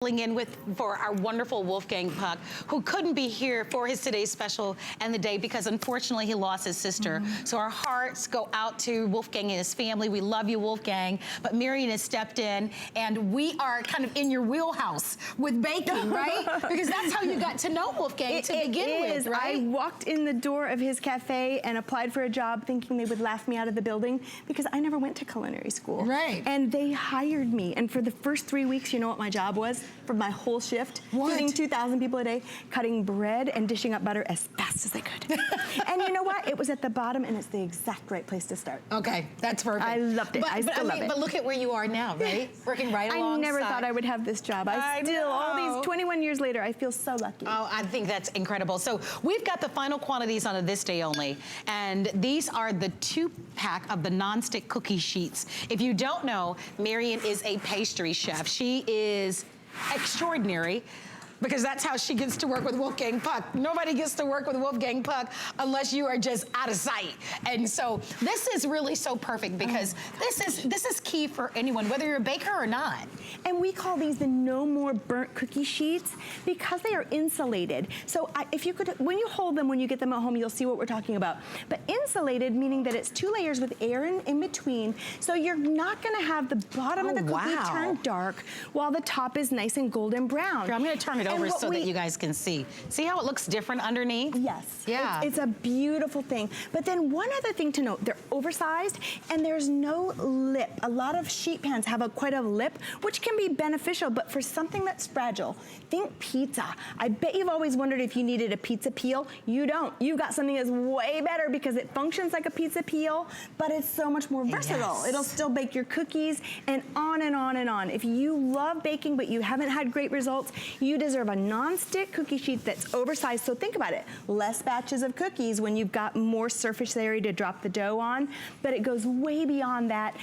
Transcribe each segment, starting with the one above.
In for our wonderful Wolfgang Puck, who couldn't be here for his today's special and the day because unfortunately he lost his sister. So our hearts go out to Wolfgang and his family. We love you, Wolfgang. But Marion has stepped in, and we are kind of in your wheelhouse with baking, right? Because that's how you got to know Wolfgang to begin with, right? I walked in the door of his cafe and applied for a job thinking they would laugh me out of the building because I never went to culinary school. Right. And they hired me. And for the first 3 weeks, you know what my job was? For my whole shift, feeding 2,000 people a day, cutting bread and dishing up butter as fast as I could. And you know what? It was at the bottom, and it's the exact right place to start. Okay, that's perfect. I loved it. I still love it. But look at where you are now, right? Working right alongside. I never thought I would have this job. I still, all these 21 years later, I feel so lucky. Oh, I think that's incredible. So we've got the final quantities on a this day only, and these are the 2-pack of the nonstick cookie sheets. If you don't know, Marion is a pastry chef. She is extraordinary, because that's how she gets to work with Wolfgang Puck. Nobody gets to work with Wolfgang Puck unless you are just out of sight. And so this is really so perfect because this is key for anyone, whether you're a baker or not. And we call these the no more burnt cookie sheets because they are insulated. So if you could, when you hold them, when you get them at home, you'll see what we're talking about. But insulated, meaning that it's 2 layers with air in between. So you're not gonna have the bottom of the cookie turn dark while the top is nice and golden brown. Here, I'm gonna turn it over so that you guys can see. See how it looks different underneath? Yes. Yeah. It's a beautiful thing. But then one other thing to note, they're oversized and there's no lip. A lot of sheet pans have quite a lip, which can be beneficial, but for something that's fragile, think pizza. I bet you've always wondered if you needed a pizza peel. You don't. You've got something that's way better because it functions like a pizza peel, but it's so much more versatile. It'll still bake your cookies and on and on and on. If you love baking but you haven't had great results, you deserve a non-stick cookie sheet that's oversized. So think about it, less batches of cookies when you've got more surface area to drop the dough on, but it goes way beyond that.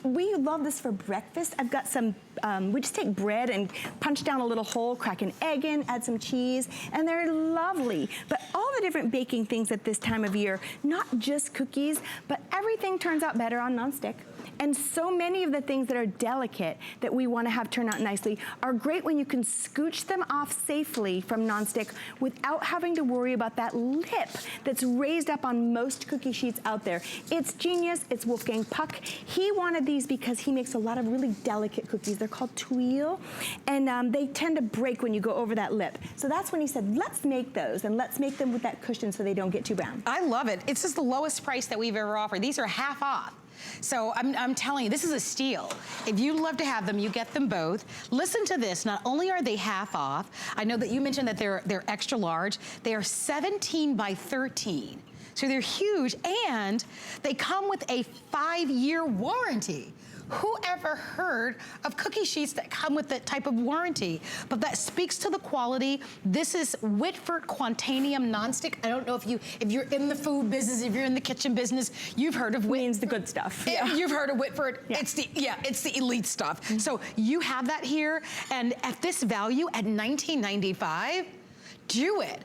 We love this for breakfast. I've got some, we just take bread and punch down a little hole, crack an egg in, add some cheese, and they're lovely. But all the different baking things at this time of year, not just cookies, but everything turns out better on non-stick. And so many of the things that are delicate that we want to have turn out nicely are great when you can scooch them off safely from nonstick without having to worry about that lip that's raised up on most cookie sheets out there. It's genius. It's Wolfgang Puck. He wanted these because he makes a lot of really delicate cookies. They're called tuile, and they tend to break when you go over that lip. So that's when he said, let's make those, and let's make them with that cushion so they don't get too brown. I love it. It's just the lowest price that we've ever offered. These are half off. So I'm telling you, this is a steal. If you'd love to have them, you get them both. Listen to this, not only are they half off, I know that you mentioned that they're extra large, they are 17 by 13. So they're huge, and they come with a 5-year warranty. Who ever heard of cookie sheets that come with that type of warranty? But that speaks to the quality. This is Whitford Quantanium nonstick. I don't know if you're in the food business, if you're in the kitchen business, you've heard of Whitford. Means the good stuff. You've heard of Whitford. Yeah. It's the elite stuff. So you have that here, and at this value at $19.95. Do it.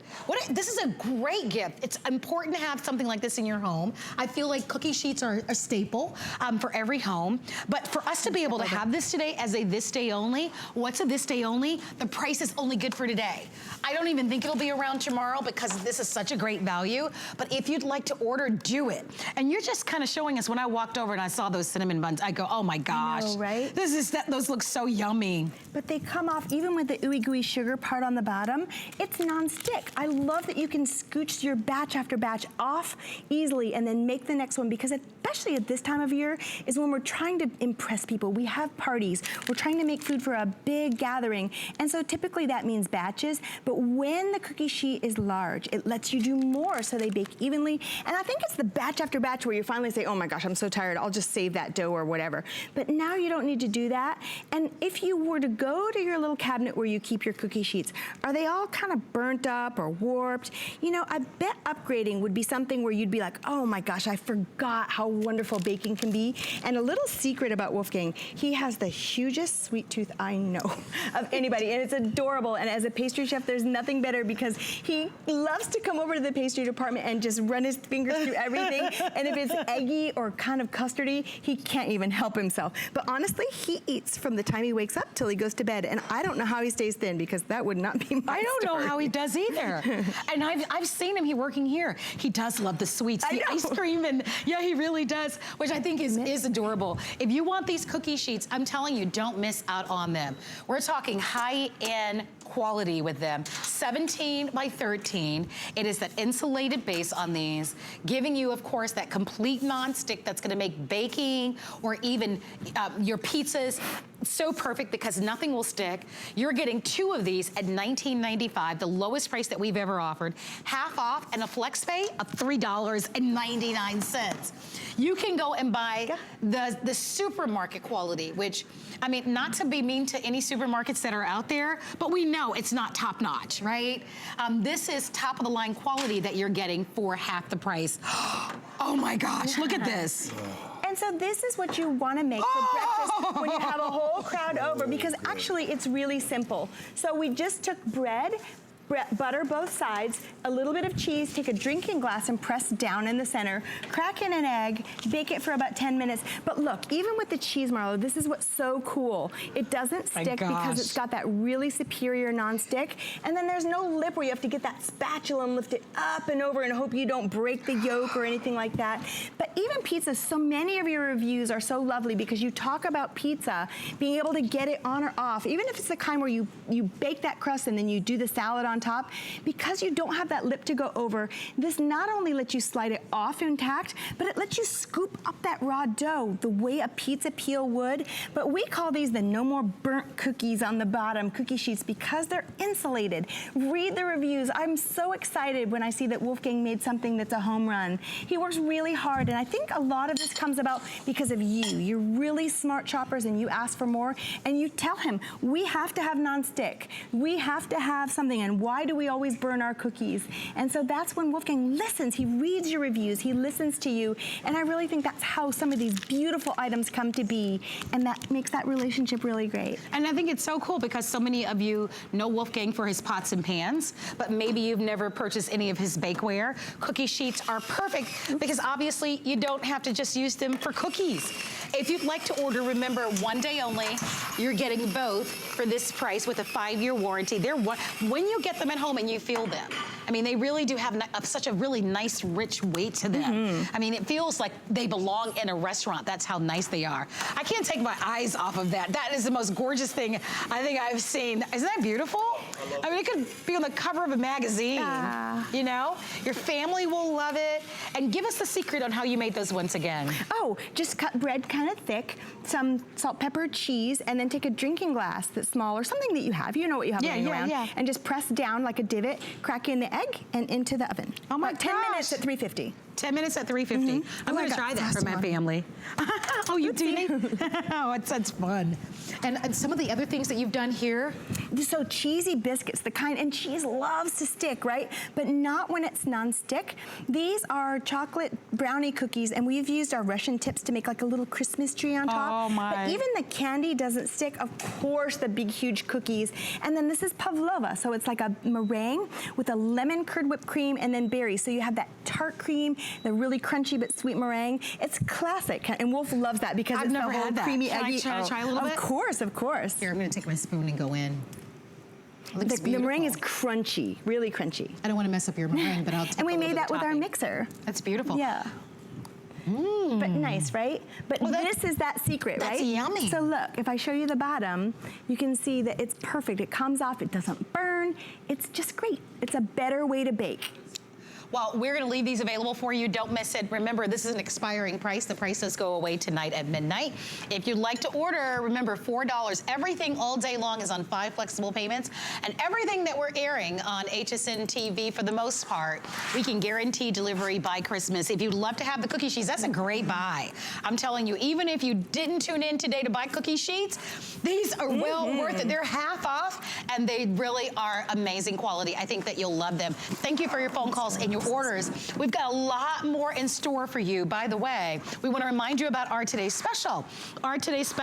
This is a great gift. It's important to have something like this in your home. I feel like cookie sheets are a staple for every home. But for us to be able to have this today as a this day only, what's a this day only? The price is only good for today. I don't even think it'll be around tomorrow because this is such a great value. But if you'd like to order, do it. And you're just kind of showing us, when I walked over and I saw those cinnamon buns, I go, oh my gosh. I know, right? Those look so yummy. But they come off, even with the ooey gooey sugar part on the bottom, it's non-stick. I love that you can scooch your batch after batch off easily and then make the next one, because especially at this time of year is when we're trying to impress people. We have parties. We're trying to make food for a big gathering. And so typically that means batches, but when the cookie sheet is large, it lets you do more so they bake evenly. And I think it's the batch after batch where you finally say, oh my gosh, I'm so tired, I'll just save that dough or whatever. But now you don't need to do that. And if you were to go to your little cabinet where you keep your cookie sheets, are they all kind of burnt burnt up or warped. You know, I bet upgrading would be something where you'd be like, oh my gosh, I forgot how wonderful baking can be. And a little secret about Wolfgang, he has the hugest sweet tooth I know of anybody, and it's adorable. And as a pastry chef, there's nothing better because he loves to come over to the pastry department and just run his fingers through everything. And if it's eggy or kind of custardy, he can't even help himself. But honestly, he eats from the time he wakes up till he goes to bed. And I don't know how he stays thin because that would not be my I don't story. know how he does either. And I've seen him working here. He does love the sweets, the ice cream, and yeah, he really does, which I think is adorable. If you want these cookie sheets, I'm telling you, don't miss out on them. We're talking high-end quality with them. 17 by 13. It is that insulated base on these, giving you, of course, that complete non-stick that's gonna make baking or even your pizzas so perfect because nothing will stick. You're getting 2 of these at $19.95, the lowest price that we've ever offered. Half off and a flex pay of $3.99. You can go and buy the supermarket quality, which, I mean, not to be mean to any supermarkets that are out there, but we know it's not top notch, right? This is top of the line quality that you're getting for half the price. Oh my gosh, look at this. And so this is what you want to make for breakfast when you have a whole crowd over, because actually it's really simple. So we just took bread, butter both sides, a little bit of cheese, take a drinking glass and press down in the center, crack in an egg, bake it for about 10 minutes. But look, even with the cheese, Marlo, this is what's so cool. It doesn't stick because it's got that really superior non-stick. And then there's no lip where you have to get that spatula and lift it up and over and hope you don't break the yolk or anything like that. But even pizza, so many of your reviews are so lovely because you talk about pizza, being able to get it on or off, even if it's the kind where you bake that crust and then you do the salad on top, because you don't have that lip to go over, this not only lets you slide it off intact, but it lets you scoop up that raw dough the way a pizza peel would. But we call these the no more burnt cookies on the bottom, cookie sheets, because they're insulated. Read the reviews. I'm so excited when I see that Wolfgang made something that's a home run. He works really hard, and I think a lot of this comes about because of you. You're really smart shoppers, and you ask for more, and you tell him, we have to have non-stick. We have to have something, and why do we always burn our cookies? And so that's when Wolfgang listens. He reads your reviews. He listens to you. And I really think that's how some of these beautiful items come to be. And that makes that relationship really great. And I think it's so cool because so many of you know Wolfgang for his pots and pans, but maybe you've never purchased any of his bakeware. Cookie sheets are perfect because obviously you don't have to just use them for cookies. If you'd like to order, remember, one day only, you're getting both for this price with a 5-year warranty. When you get them at home and you feel them, I mean, they really do have such a really nice, rich weight to them. I mean, it feels like they belong in a restaurant. That's how nice they are. I can't take my eyes off of that. That is the most gorgeous thing I think I've seen. Isn't that beautiful? I mean, it could be on the cover of a magazine, you know? Your family will love it. And give us the secret on how you made those once again. Oh, just cut bread kind of thick, some salt, pepper, cheese, and then take a drinking glass that's small or something that you have. You know what you have laying around. And just press down like a divot, crack in the egg, and into the oven. Oh my gosh. 10 minutes at 350. 10 minutes at 350. I'm going to try that for my family. Oh, you do? Oh, that's fun. And some of the other things that you've done here? So cheesy biscuits, the kind, and cheese loves to stick, right? But not when it's non-stick. These are chocolate brownie cookies, and we've used our Russian tips to make like a little Christmas tree on top. Oh my. But even the candy doesn't stick. Of course, the big, huge cookies. And then this is pavlova, so it's like a meringue with a lemon curd whipped cream and then berries. So you have that tart cream, the really crunchy but sweet meringue. It's classic, and Wolf loves that because I've it's never the whole had that. creamy, Can eggy. I try a little bit? Of course, of course. Here, I'm going to take my spoon and go in. The meringue is crunchy, really crunchy. I don't want to mess up your meringue, but I'll take And we a little made bit that of with our topping. mixer. That's beautiful. Yeah. But nice, right? But this is that secret, right? That's yummy. So look, if I show you the bottom, you can see that it's perfect. It comes off, it doesn't burn. It's just great. It's a better way to bake. Well, we're gonna leave these available for you. Don't miss it. Remember, this is an expiring price. The price does go away tonight at midnight. If you'd like to order, remember, $4. Everything all day long is on 5 flexible payments, and everything that we're airing on HSN TV, for the most part, we can guarantee delivery by Christmas. If you'd love to have the cookie sheets, that's a great buy. I'm telling you, even if you didn't tune in today to buy cookie sheets, these are well worth it. They're half off, and they really are amazing quality. I think that you'll love them. Thank you for your phone calls and your orders. We've got a lot more in store for you. By the way, we want to remind you about our today's special. Our today's special